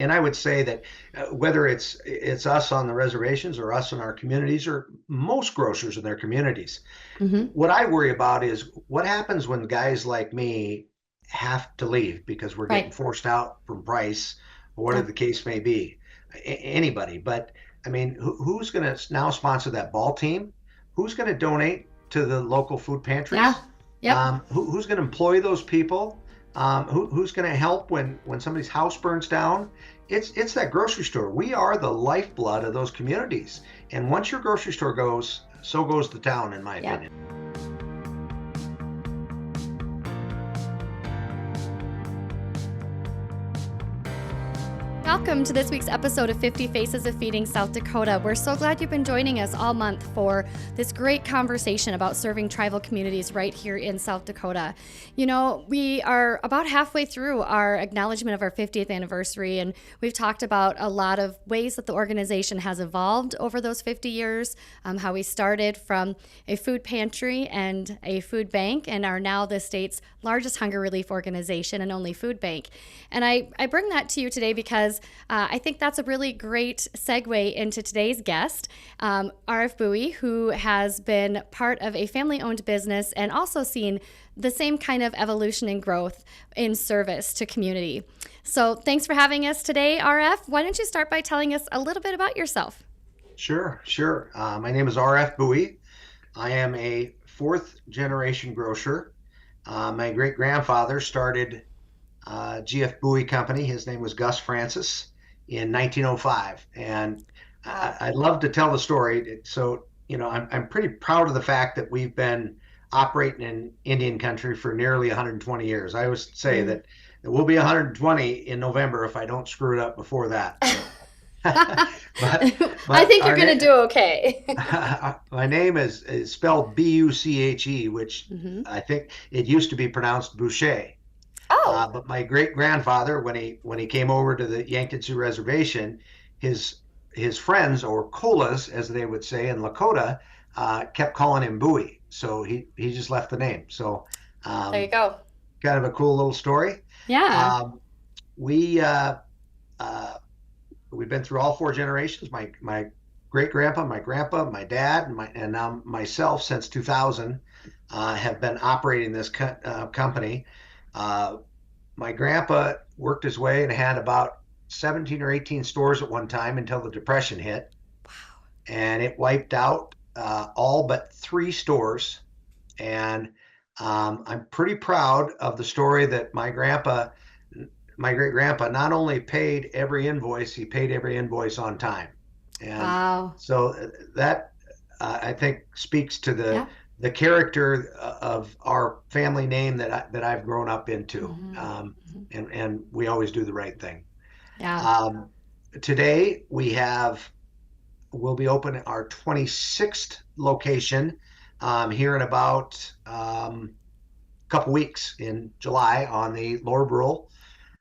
And I would say that whether it's us on the reservations or us in our communities or most grocers in their communities, Hmm. what I worry about is what happens when guys like me have to leave because we're getting Right. forced out from price or whatever Yeah. the case may be. Anybody, but I mean, who's going to now sponsor that ball team? Who's going to donate to the local food Yeah. pantries? Yep. Who's going to employ those people? Who's going to help when somebody's house burns down? It's that grocery store. We are the lifeblood of those communities. And once your grocery store goes, so goes the town, in my Yep. opinion. Welcome to this week's episode of 50 Faces of Feeding South Dakota. We're so glad you've been joining us all month for this great conversation about serving tribal communities right here in South Dakota. You know, we are about halfway through our acknowledgement of our 50th anniversary, and we've talked about a lot of ways that the organization has evolved over those 50 years, how we started from a food pantry and a food bank and are now the state's largest hunger relief organization and only food bank. And I bring that to you today because I think that's a really great segue into today's guest, RF Bowie, who has been part of a family owned business and also seen the same kind of evolution and growth in service to community. So thanks for having us today, RF. Why don't you start by telling us a little bit about yourself? Sure, sure. My name is RF Bowie. I am a fourth generation grocer. My great grandfather started GF Bowie Company. His name was Gus Francis in 1905. And Wow. I'd love to tell the story. So, I'm pretty proud of the fact that we've been operating in Indian country for nearly 120 years. I always say Mm. that it will be 120 in November if I don't screw it up before that. So, but I but think you're our going to name do okay. my name is spelled Buche, which Hmm. I think it used to be pronounced Boucher. Oh, But my great grandfather, when he came over to the Yankton Sioux Reservation, his his friends, or colas as they would say in Lakota, kept calling him Bowie. So he just left the name. So there you um, go. kind of a cool little story. Yeah. Um, we uh, we've been through all four generations. My great grandpa, my grandpa, my dad, and now myself since 2000 have been operating this company. Uh, my grandpa worked his way and had about 17 or 18 stores at one time until the Depression hit, and it wiped out all but three stores. And I'm pretty proud of the story that my great grandpa, not only paid every invoice, he paid every invoice on time. And Wow. so that I think speaks to Yeah. the character of our family name that I've grown up into, Hmm. Hmm. and we always do the right thing. Yeah. Um, Today we'll be opening our 26th location here in about a couple weeks in July on the Lower Brule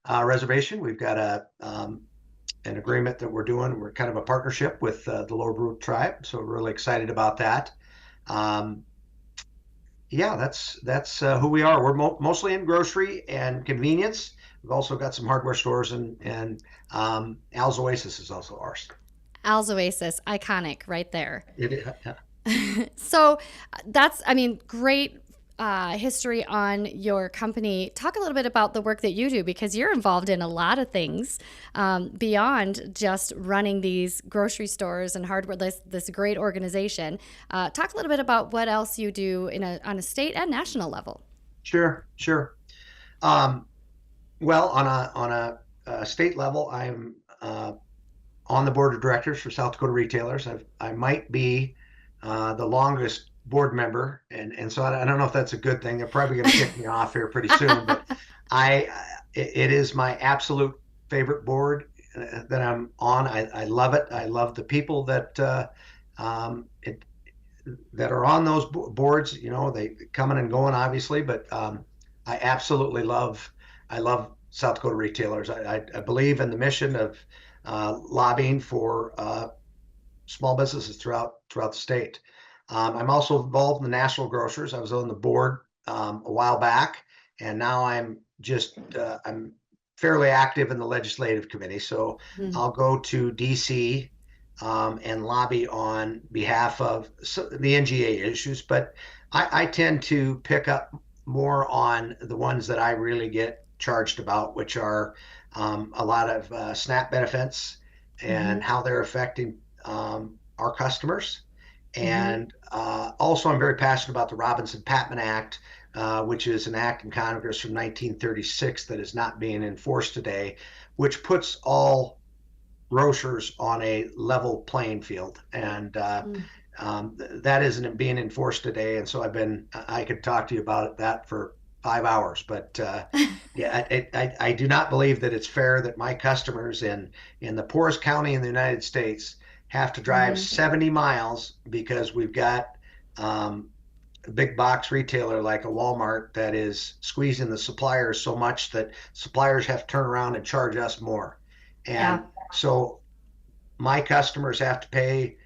reservation. We've got an agreement that we're doing. We're kind of a partnership with the Lower Brule tribe, so we're really excited about that. Um, yeah, that's who we are. We're mostly in grocery and convenience. We've also got some hardware stores, and Al's Oasis is also ours. Al's Oasis, iconic right there. It, So that's, I mean, great history on your company. Talk a little bit about the work that you do because you're involved in a lot of things beyond just running these grocery stores and hardware. This great organization. Talk a little bit about what else you do on a state and national level. sure, sure. Um, well, on a state level, I'm on the board of directors for South Dakota Retailers. I might be the longest board member, and so I don't know if that's a good thing. They're probably going to kick me off here pretty soon, but I it is my absolute favorite board that I'm on. I love it. I love the people that are on those boards. You know, they coming and going, obviously, but I absolutely I love South Dakota Retailers. I believe in the mission of lobbying for small businesses throughout the state. I'm also involved in the National Grocers. I was on the board a while back, and now I'm fairly active in the legislative committee. So Mm-hmm. I'll go to DC and lobby on behalf of the NGA issues, but I tend to pick up more on the ones that I really get charged about, which are a lot of SNAP benefits Mm-hmm. and how they're affecting our customers. Mm-hmm. And also, I'm very passionate about the Robinson-Patman Act, which is an act in Congress from 1936 that is not being enforced today, which puts all grocers on a level playing field. And that isn't being enforced today. And so I could talk to you about that for 5 hours. But yeah, I do not believe that it's fair that my customers in the poorest county in the United States have to drive Mm-hmm. 70 miles because we've got a big box retailer like a Walmart that is squeezing the suppliers so much that suppliers have to turn around and charge us more. Yeah. And so my customers have to pay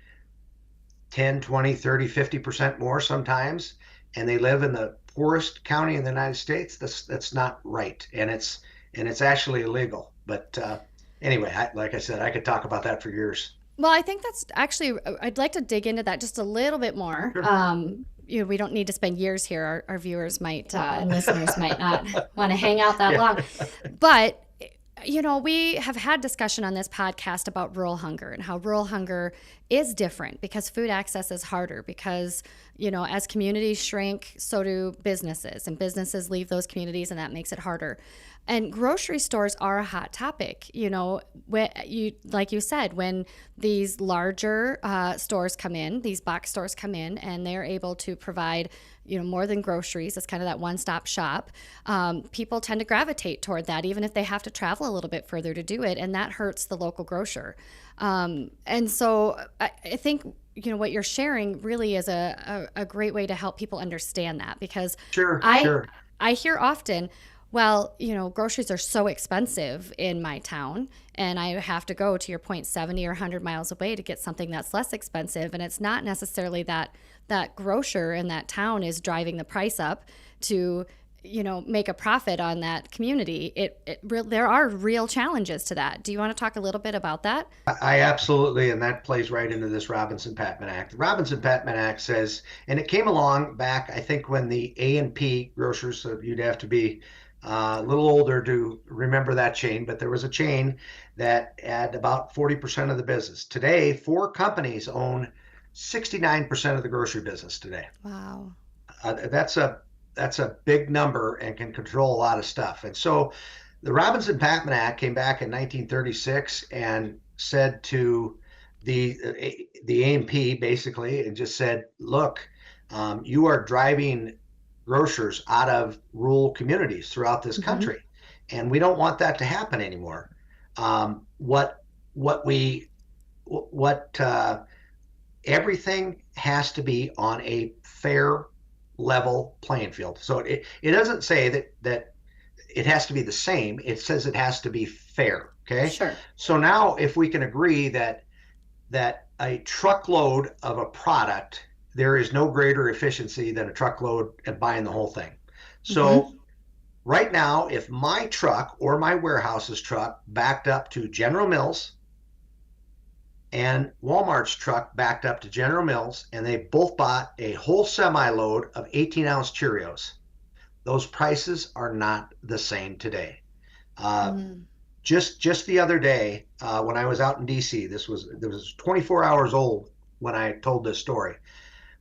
10, 20, 30, 50% more sometimes, and they live in the poorest county in the United States. That's not right. And it's actually illegal. But anyway, like I said, I could talk about that for years. Well, I think that's actually, I'd like to dig into that just a little bit more. Sure. We don't need to spend years here. Our viewers might and listeners might not want to hang out that Yeah. long. But, we have had discussion on this podcast about rural hunger and how rural hunger is different because food access is harder because, as communities shrink, so do businesses, and businesses leave those communities, and that makes it harder. And grocery stores are a hot topic. Like you said, when these larger stores come in, these box stores come in, and they're able to provide, more than groceries. It's kind of that one-stop shop. People tend to gravitate toward that, even if they have to travel a little bit further to do it, and that hurts the local grocer. And so I think what you're sharing really is a great way to help people understand that because Sure, I sure. I hear often, well, groceries are so expensive in my town, and I have to go, to your point, 70 or 100 miles away to get something that's less expensive. And it's not necessarily that grocer in that town is driving the price up to, make a profit on that community. There are real challenges to that. Do you want to talk a little bit about that? I absolutely, and that plays right into this Robinson-Patman Act. The Robinson-Patman Act says, and it came along back, I think, when the A&P grocers, so you'd have to be a little older to remember that chain, but there was a chain that had about 40% of the business. Today, four companies own 69% of the grocery business today. Wow. That's a big number and can control a lot of stuff. And so the Robinson-Patman Act came back in 1936 and said to the A&P basically, and just said, look, you are driving grocers out of rural communities throughout this Mm-hmm. country, and we don't want that to happen anymore. What we what Everything has to be on a fair level playing field. So it doesn't say that it has to be the same. It says it has to be fair. Okay. Sure. So now if we can agree that a truckload of a product, there is no greater efficiency than a truckload and buying the whole thing. Mm-hmm. So right now, if my truck or my warehouse's truck backed up to General Mills and Walmart's truck backed up to General Mills, and they both bought a whole semi-load of 18-ounce Cheerios, those prices are not the same today. Mm-hmm. Just the other day, when I was out in DC, this was 24 hours old when I told this story.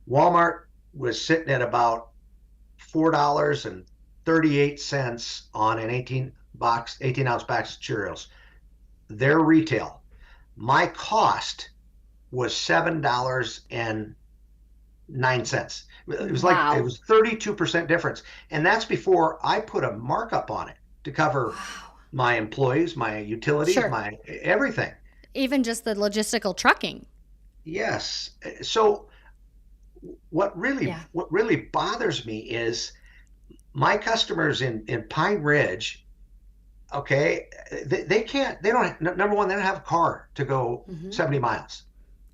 Walmart was sitting at about $4.38 on an 18-ounce box of Cheerios. Their retail. My cost was $7.09. It was like it Wow. was 32% difference, and that's before I put a markup on it to cover Wow. my employees, my utilities, Sure. my everything. Even just the logistical trucking. Yes. So what really Yeah. what really bothers me is my customers in Pine Ridge. Okay, they can't. They don't. Number one, they don't have a car to go Mm-hmm. 70 miles.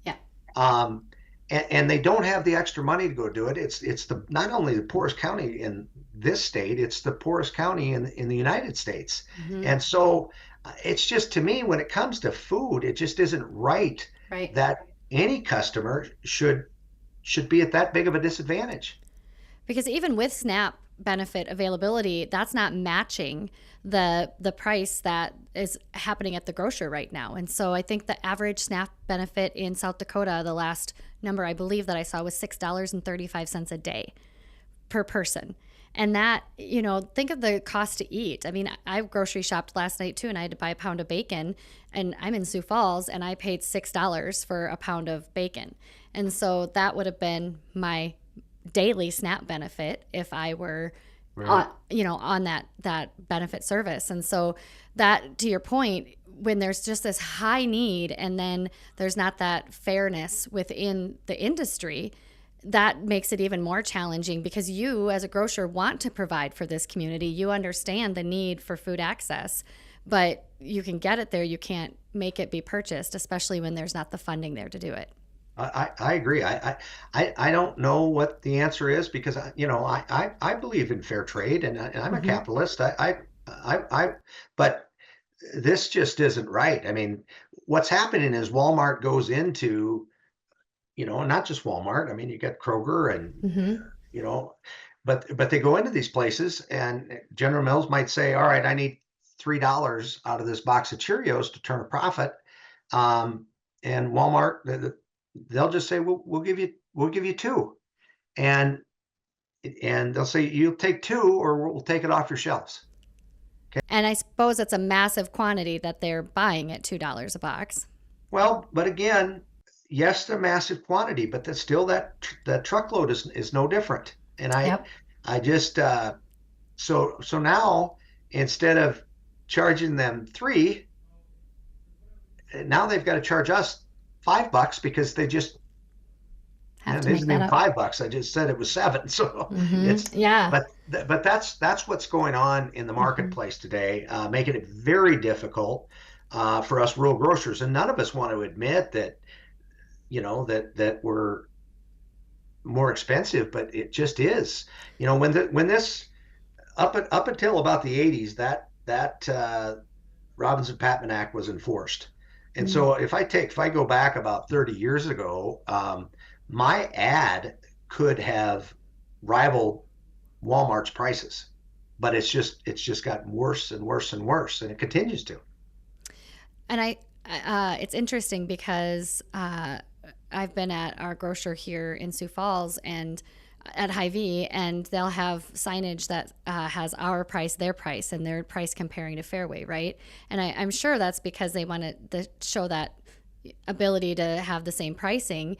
Yeah. Um, and they don't have the extra money to go do it. It's the not only the poorest county in this state, it's the poorest county in the United States. Mm-hmm. And so it's just, to me, when it comes to food, it just isn't right Right. that any customer should be at that big of a disadvantage. Because even with SNAP benefit availability, that's not matching the price that is happening at the grocer right now. And so I think the average SNAP benefit in South Dakota, the last number I believe that I saw was $6.35 a day per person. And that, think of the cost to eat. I mean, I grocery shopped last night too, and I had to buy a pound of bacon. And I'm in Sioux Falls, and I paid $6 for a pound of bacon. And so that would have been my daily SNAP benefit if I were, Right. on that benefit service. And so that, to your point, when there's just this high need, and then there's not that fairness within the industry, that makes it even more challenging, because you as a grocer want to provide for this community. You understand the need for food access, but you can get it there. You can't make it be purchased, especially when there's not the funding there to do it. I agree. I don't know what the answer is, because I believe in fair trade, and I'm a Mm-hmm. capitalist. But this just isn't right. I mean, what's happening is Walmart goes into, not just Walmart. I mean, you got Kroger and, Mm-hmm. you know, but they go into these places, and General Mills might say, all right, I need $3 out of this box of Cheerios to turn a profit. Um, and Walmart, they'll just say, we'll give you two. And they'll say, you'll take two, or we'll take it off your shelves. And I suppose it's a massive quantity that they're buying at $2 a box. Well, but again, yes, they're massive quantity, but that's still that truckload is no different. And Yep. I just so now, instead of charging them three, now they've got to charge us $5, because they just, Have it to make isn't that even up. $5. I just said it was seven. So Mm-hmm. it's Yeah. but that's what's going on in the Mm-hmm. marketplace today, making it very difficult for us rural grocers. And none of us want to admit that, that we're more expensive, but it just is. When this, up until about the 80s, that Robinson Patman Act was enforced. And Mm-hmm. so if I go back about 30 years ago, my ad could have rivaled Walmart's prices, but it's just gotten worse and worse and worse, and it continues to. And it's interesting because I've been at our grocer here in Sioux Falls and at Hy-Vee, and they'll have signage that has our price, their price, and their price comparing to Fairway, right? And I'm sure that's because they want to show that ability to have the same pricing.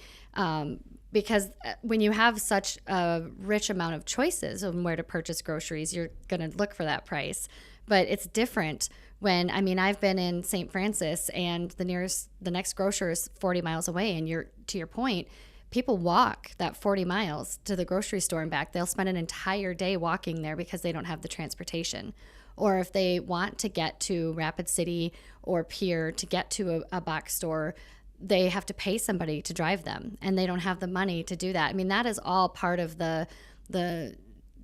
Because when you have such a rich amount of choices on where to purchase groceries, you're going to look for that price. But it's different when, I mean, I've been in St. Francis, and the next grocer is 40 miles away. And to your point, people walk that 40 miles to the grocery store and back. They'll spend an entire day walking there because they don't have the transportation. Or if they want to get to Rapid City or Pierre to get to a box store, they have to pay somebody to drive them, and they don't have the money to do that. I mean, that is all part of the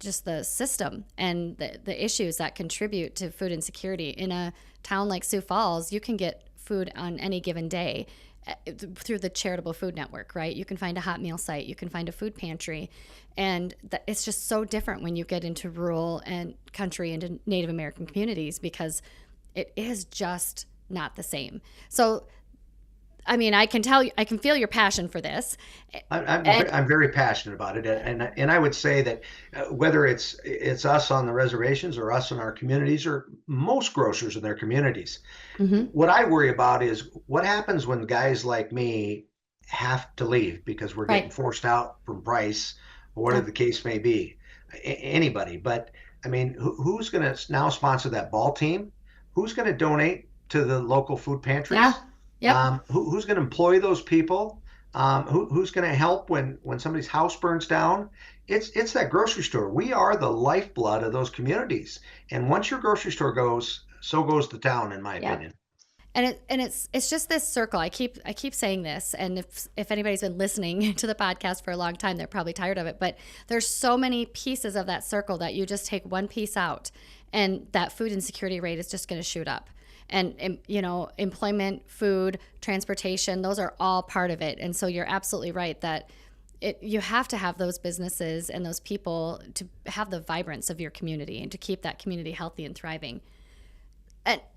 just the system and the issues that contribute to food insecurity. In a town like Sioux Falls, you can get food on any given day through the charitable food network, right? You can find a hot meal site, you can find a food pantry, and it's just so different when you get into rural and country and Native American communities, because it is just not the same. So I mean, I can tell you, I can feel your passion for this. And I'm very passionate about it, and I would say that whether it's us on the reservations, or us in our communities, or most grocers in their communities, mhm, what I worry about is what happens when guys like me have to leave because we're getting right. forced out from price, or whatever Yep. the case may be. Anybody, but I mean, who's going to now sponsor that ball team? Who's going to donate to the local food Yeah. pantries? Yep. Who's going to employ those people? Who's going to help when somebody's house burns down? It's that grocery store. We are the lifeblood of those communities. And once your grocery store goes, so goes the town, in my Yep. opinion. And it's just this circle. I keep saying this, and if anybody's been listening to the podcast for a long time, they're probably tired of it. But there's so many pieces of that circle that you just take one piece out, and that food insecurity rate is just going to shoot up. And employment, food, transportation, those are all part of it. And so you're absolutely right that you have to have those businesses and those people to have the vibrance of your community and to keep that community healthy and thriving.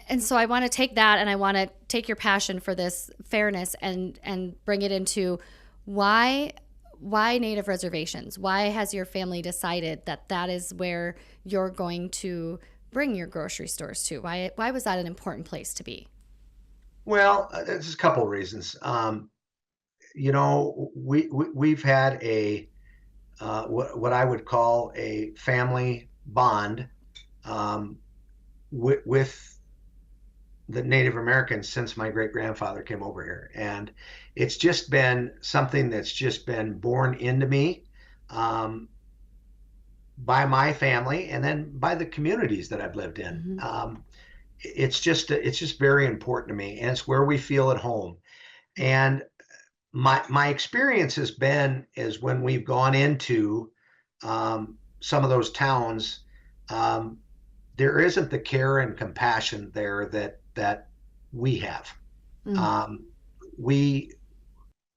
And so I want to take that, and I want to take your passion for this fairness and bring it into why Native reservations? Why has your family decided that that is where you're going to bring your grocery stores to? Why was that an important place to be? Well, there's a couple of reasons. We've had a what I would call a family bond with the Native Americans since my great grandfather came over here. And it's just been something that's just been born into me um, by my family and then by the communities that I've lived in. Mm-hmm. It's just very important to me, and it's where we feel at home. And my experience has been is when we've gone into some of those towns, um, there isn't the care and compassion there that we have. Mm. Um, we,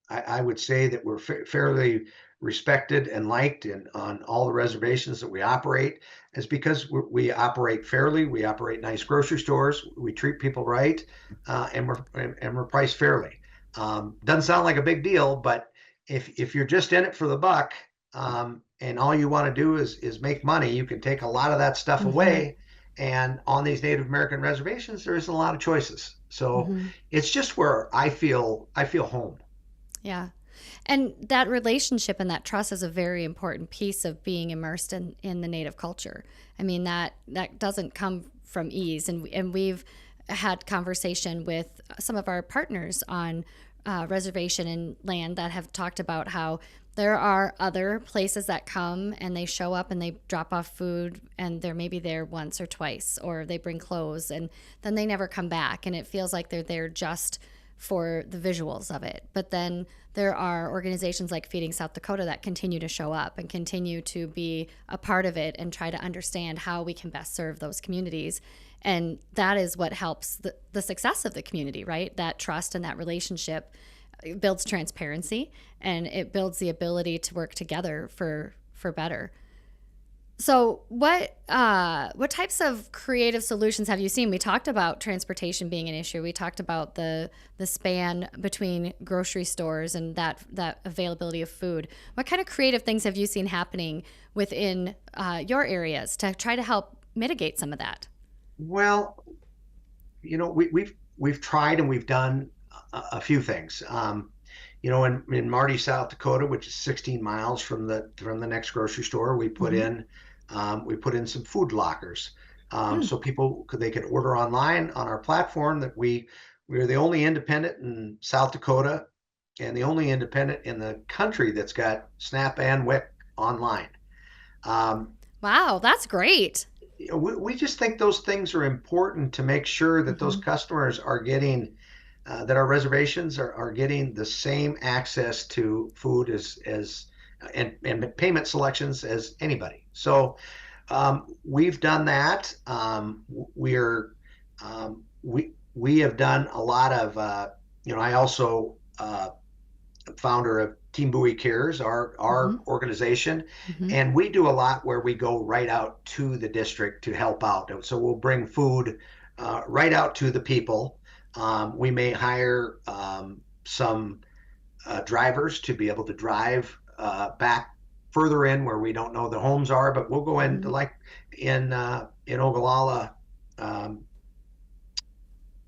I would say that we're fairly respected and liked on all the reservations that we operate. Is because we operate fairly. We operate nice grocery stores. We treat people right, and we're priced fairly. Doesn't sound like a big deal, but if you're just in it for the buck, and all you want to do is make money, you can take a lot of that stuff Mm-hmm. away. And on these Native American reservations, there isn't a lot of choices. So Mm-hmm. it's just where I feel home. Yeah. And that relationship and that trust is a very important piece of being immersed in the Native culture. I mean, that doesn't come from ease. And we've had conversation with some of our partners on reservation and land that have talked about how there are other places that come and they show up and they drop off food and they're maybe there once or twice, or they bring clothes and then they never come back. And it feels like they're there just for the visuals of it. But then there are organizations like Feeding South Dakota that continue to show up and continue to be a part of it and try to understand how we can best serve those communities. And that is what helps the success of the community, right? That trust and that relationship builds transparency, and it builds the ability to work together for better. So, what types of creative solutions have you seen? We talked about transportation being an issue. We talked about the span between grocery stores and that availability of food. What kind of creative things have you seen happening within your areas to try to help mitigate some of that? Well, we've tried and we've done a few things. In Marty, South Dakota, which is 16 miles from the next grocery store, Mm-hmm. we put in some food lockers, Mm. so they could order online on our platform. That we're the only independent in South Dakota and the only independent in the country that's got SNAP and WIC online. Um, Wow, that's great. we just think those things are important to make sure that those Mm-hmm. customers are getting that our reservations are getting the same access to food and payment selections as anybody. So we've done that. We have done a lot of I also founder of Team Bowie Cares, our Mm-hmm. organization, Mm-hmm. and we do a lot where we go right out to the district to help out. So we'll bring food right out to the people. We may hire some drivers to be able to drive back further in where we don't know the homes are, but we'll go in Mm-hmm. like in Ogallala. Um,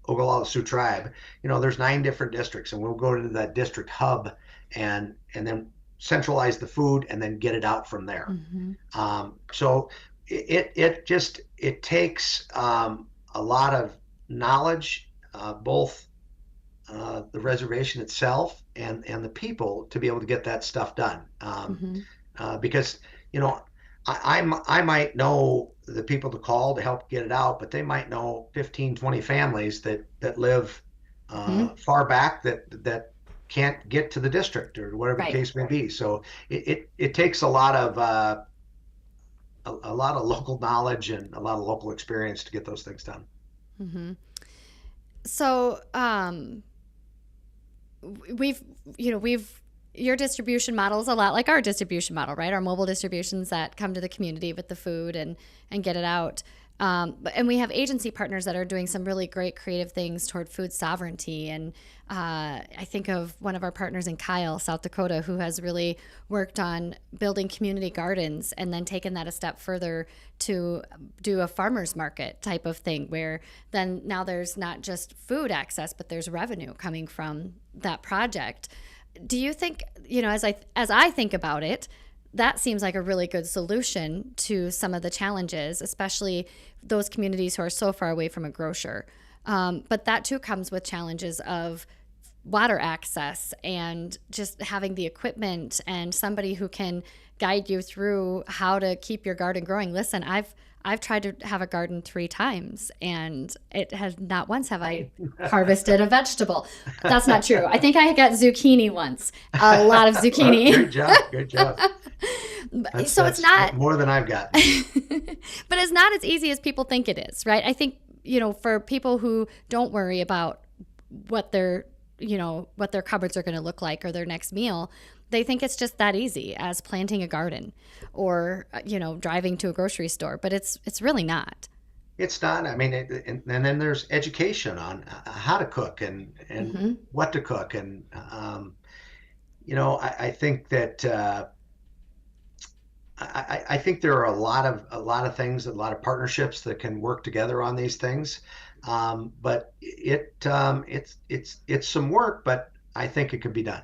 Ogallala Sioux tribe, there's 9 different districts, and we'll go to that district hub and then centralize the food and then get it out from there. Mm-hmm. So it takes a lot of knowledge, both the reservation itself and the people to be able to get that stuff done. Mm-hmm. Because you know I might know the people to call to help get it out, but they might know 15, 20 families that live Hmm. far back that can't get to the district or whatever the Right. case may be. So it takes a lot of a lot of local knowledge and a lot of local experience to get those things done. Hmm. So, we've, we've, your distribution model is a lot like our distribution model, right? Our mobile distributions that come to the community with the food and get it out. And we have agency partners that are doing some really great creative things toward food sovereignty. And I think of one of our partners in Kyle, South Dakota, who has really worked on building community gardens and then taken that a step further to do a farmer's market type of thing, where then now there's not just food access, but there's revenue coming from that project. Do you think, as I think about it, that seems like a really good solution to some of the challenges, especially those communities who are so far away from a grocer. But that too comes with challenges of water access and just having the equipment and somebody who can guide you through how to keep your garden growing. Listen, I've tried to have a garden 3 times and it has not once have I harvested a vegetable. That's not true. I think I got zucchini once, a lot of Well, zucchini. great job, great job. So it's That's not, more than I've gotten. but it's not as easy as people think it is, right? I think, for people who don't worry about what their, what their cupboards are going to look like or their next meal, they think it's just that easy as planting a garden or, driving to a grocery store, but it's really not. It's not. I mean, and then there's education on how to cook and Hmm. what to cook, and I think that I think there are a lot of things, a lot of partnerships that can work together on these things. But it's some work, but I think it can be done.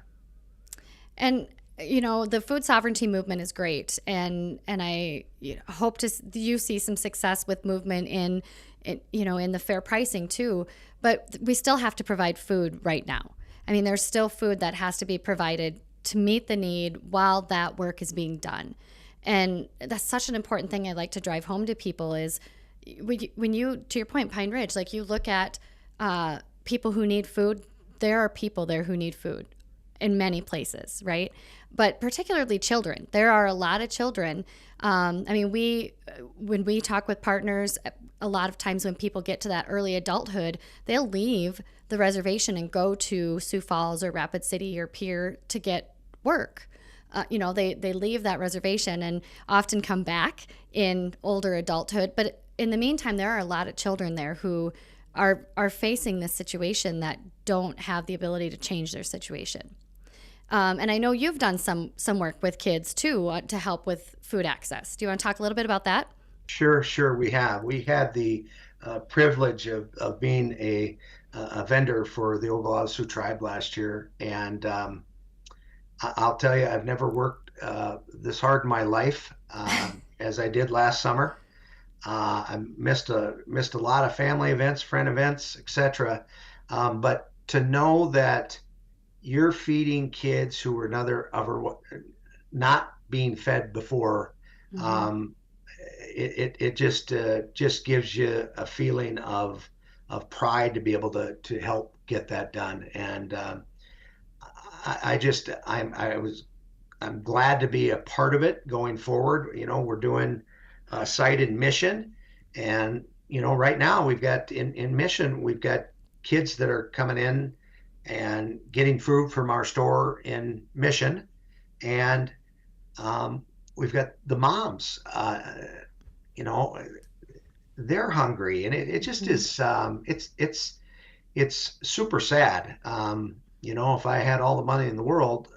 And the food sovereignty movement is great, and I hope to you see some success with movement in the fair pricing too. But we still have to provide food right now. I mean, there's still food that has to be provided to meet the need while that work is being done. And that's such an important thing I like to drive home to people is when you, to your point, Pine Ridge, like you look at people who need food, there are people there who need food in many places, right? But particularly children. There are a lot of children. I mean, when we talk with partners, a lot of times when people get to that early adulthood, they'll leave the reservation and go to Sioux Falls or Rapid City or Pierre to get work. They leave that reservation and often come back in older adulthood. But in the meantime, there are a lot of children there who are facing this situation that don't have the ability to change their situation. And I know you've done some work with kids too to help with food access. Do you want to talk a little bit about that? Sure, sure. We have. We had the privilege of being a vendor for the Oglala Sioux tribe last year, and I'll tell you, I've never worked this hard in my life as I did last summer. I missed a lot of family events, friend events, etc. But to know that you're feeding kids who were not being fed before, Mm-hmm. um, it just gives you a feeling of pride to be able to help get that done. And I just I'm glad to be a part of it going forward. We're doing a site in Mission, and right now we've got in Mission we've got kids that are coming in and getting food from our store in Mission, and we've got the moms. You know, they're hungry, and it just Mm-hmm. is. It's super sad. If I had all the money in the world,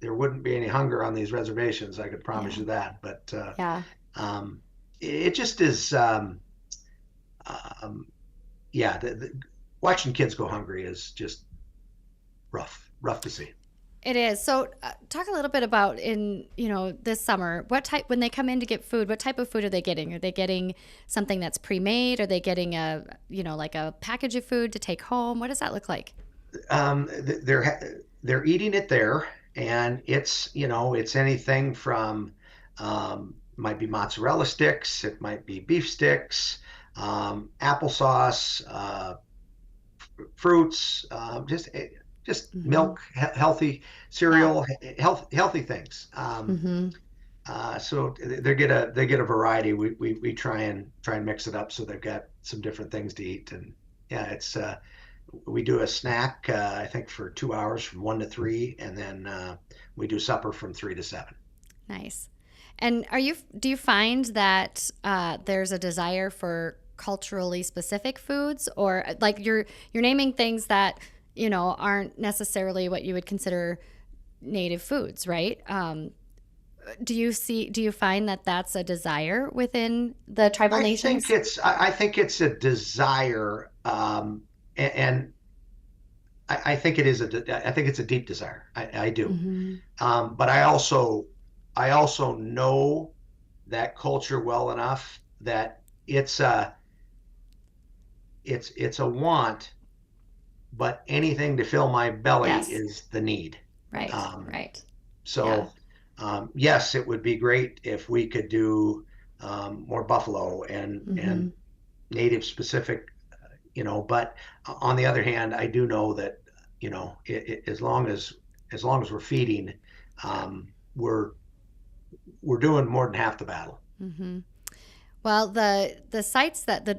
there wouldn't be any hunger on these reservations. I could promise Yeah. you that. But Yeah. um, it just is. Um, yeah, watching kids go hungry is just rough to see. It is. So, talk a little bit about this summer. What type when they come in to get food? What type of food are they getting? Are they getting something that's pre-made? Are they getting like a package of food to take home? What does that look like? They're eating it there, and it's anything from might be mozzarella sticks, it might be beef sticks, applesauce, fruits, just Mm-hmm. milk, healthy Yeah. cereal, healthy things. Mm-hmm. So they get a variety. We try and mix it up so they've got some different things to eat. And yeah, it's we do a snack I think for 2 hours from 1 to 3, and then we do supper from 3 to 7. Nice. And do you find that there's a desire for culturally specific foods, or like you're naming things that aren't necessarily what you would consider native foods, right? Do you find that that's a desire within the tribal nations? I think it's a desire, and I think it is I think it's a deep desire. I do. Mm-hmm. But I also know that culture well enough that it's a want, but anything to fill my belly Yes. is the need. Right. Um, Right. Yeah. so yes, it would be great if we could do more buffalo Mm-hmm. and native specific, But on the other hand, I do know that as long as we're feeding, Yeah. we're doing more than half the battle. Mm-hmm. Well, the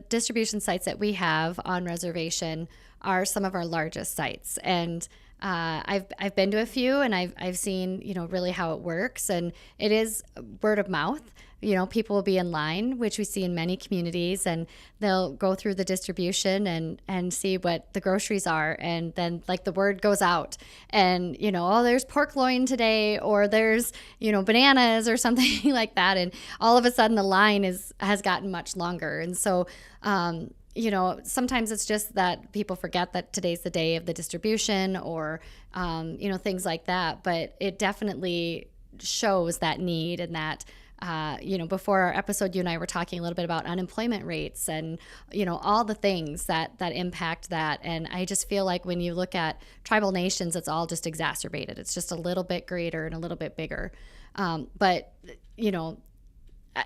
distribution sites that we have on reservation are some of our largest sites, and I've been to a few, and I've seen really how it works, and it is word of mouth. People will be in line, which we see in many communities, and they'll go through the distribution and see what the groceries are, and then like the word goes out, and oh, there's pork loin today, or there's bananas or something like that, and all of a sudden the line has gotten much longer, and so sometimes it's just that people forget that today's the day of the distribution, or things like that, but it definitely shows that need, and that before our episode, you and I were talking a little bit about unemployment rates, and all the things that impact that. And I just feel like when you look at tribal nations, it's all just exacerbated. It's just a little bit greater and a little bit bigger. But you know,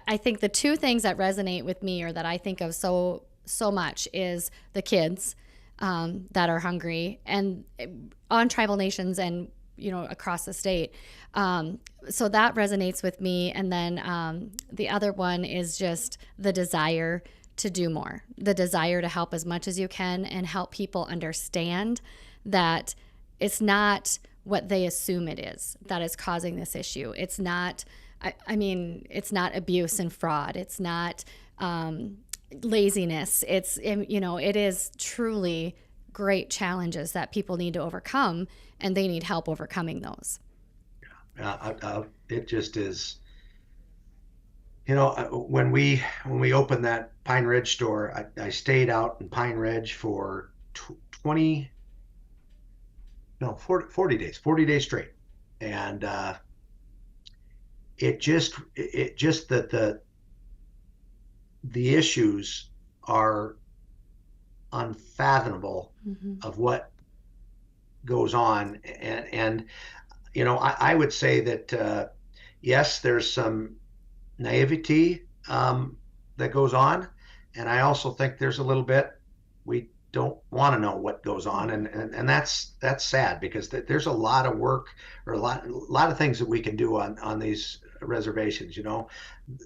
I think the two things that resonate with me, or that I think of so much, is the kids that are hungry, and on tribal nations, and across the state. So that resonates with me. And then the other one is just the desire to do more, the desire to help as much as you can, and help people understand that it's not what they assume it is that is causing this issue. It's not, I mean, it's not abuse and fraud. It's not laziness. It is truly great challenges that people need to overcome, and they need help overcoming those. It just is. When we opened that Pine Ridge store, I stayed out in Pine Ridge for 20, no, 40 days straight. And it just that the issues are unfathomable Mm-hmm. of what goes on. And I would say that yes, there's some naivety that goes on, and I also think there's a little bit we don't want to know what goes on, and that's sad, because there's a lot of work, or a lot of things that we can do on these reservations.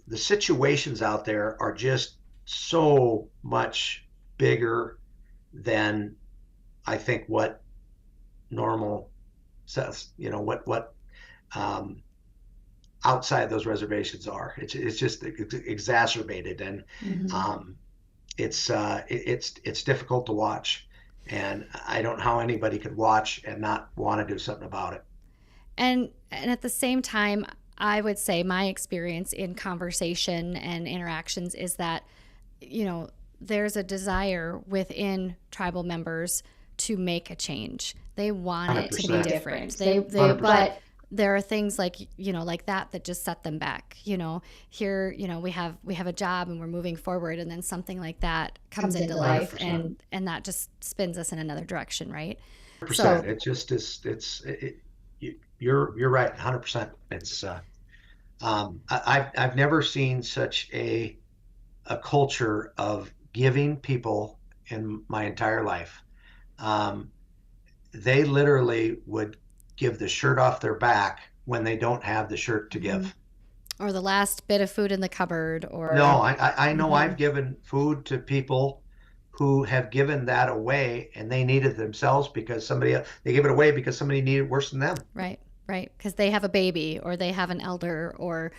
The situations out there are just so much bigger than I think what normal says. What um, outside those reservations are. It's just exacerbated, and Mm-hmm. um, it's difficult to watch. And I don't know how anybody could watch and not want to do something about it. And at the same time, I would say my experience in conversation and interactions is that there's a desire within tribal members to make a change. They want it to be 100%. different. But 100%. there are things like like that just set them back. Here we have a job and we're moving forward, and then something like that comes into life, 100%. and that just spins us in another direction, right? 100%. So It just is. You're right. 100%. It's I've never seen such a culture of giving people in my entire life. Um, they literally would give the shirt off their back when they don't have the shirt to Mm-hmm. give. Or the last bit of food in the cupboard, No, or I know mm-hmm. I've given food to people who have given that away and they need it themselves because they give it away because somebody needed it worse than them. Right, right, because they have a baby or they have an elder or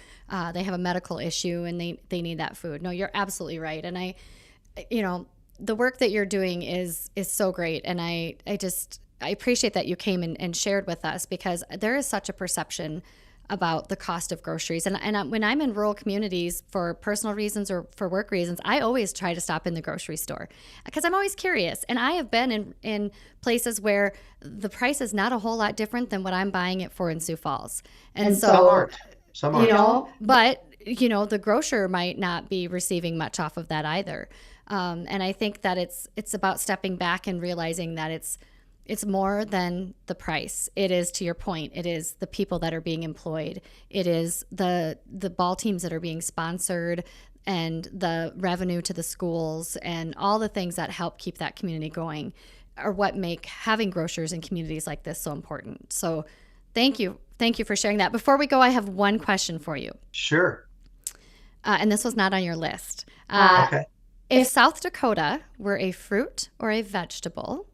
they have a medical issue and they need that food. No, you're absolutely right, and you know, the work that you're doing is so great, and I appreciate that you came and shared with us because there is such a perception about the cost of groceries. And when I'm in rural communities for personal reasons or for work reasons, I always try to stop in the grocery store because I'm always curious. And I have been in places where the price is not a whole lot different than what I'm buying it for in Sioux Falls. And Some so, aren't. Some you aren't. know, but, you know, the grocer might not be receiving much off of that either. And I think that it's about stepping back and realizing that it's more than the price. It is, to your point, it is the people that are being employed. It is the ball teams that are being sponsored and the revenue to the schools and all the things that help keep that community going are what make having grocers in communities like this so important. So thank you. Thank you for sharing that. Before we go, I have one question for you. Sure. And this was not on your list. Okay. If South Dakota were a fruit or a vegetable,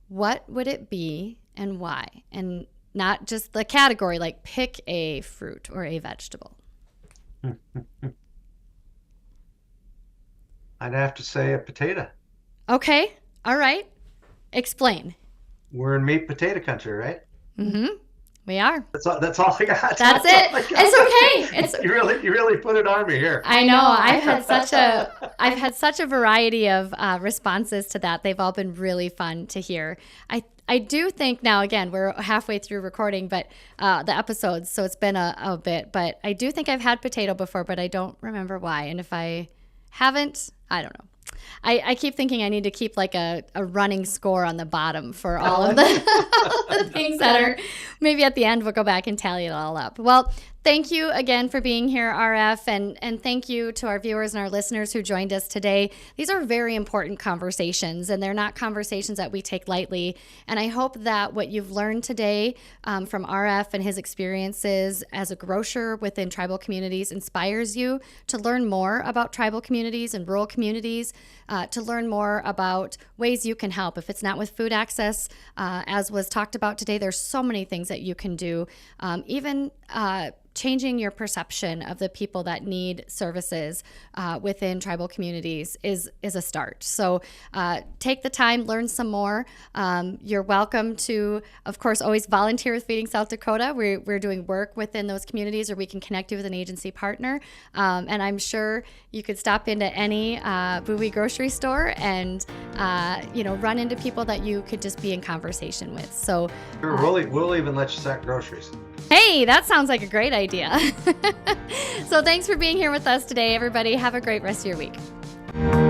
what would it be and why? And not just the category, like pick a fruit or a vegetable. I'd have to say a potato. Okay. All right. Explain. We're in meat potato country, right? Mm-hmm. We are. That's all I got. That's it. It's okay. You really put it on me here. I know. I've had such a variety of responses to that. They've all been really fun to hear. I do think now, again, we're halfway through recording, but the episodes, so it's been a bit, but I do think I've had potato before, but I don't remember why. And if I haven't, I don't know. I keep thinking I need to keep like a running score on the bottom for all of the things that are maybe at the end we'll go back and tally it all up. Well, thank you again for being here, RF, and thank you to our viewers and our listeners who joined us today. These are very important conversations, and they're not conversations that we take lightly. And I hope that what you've learned today from RF and his experiences as a grocer within tribal communities inspires you to learn more about tribal communities and rural communities, to learn more about ways you can help. If it's not with food access, as was talked about today, there's so many things that you can do. Even changing your perception of the people that need services within tribal communities is a start. So take the time, learn some more. You're welcome to, of course, always volunteer with Feeding South Dakota. We're doing work within those communities, or we can connect you with an agency partner. And I'm sure you could stop into any Buche grocery store and run into people that you could just be in conversation with. So Sure, we'll even let you sack groceries. Hey, that sounds like a great idea. So thanks for being here with us today, everybody. Have a great rest of your week.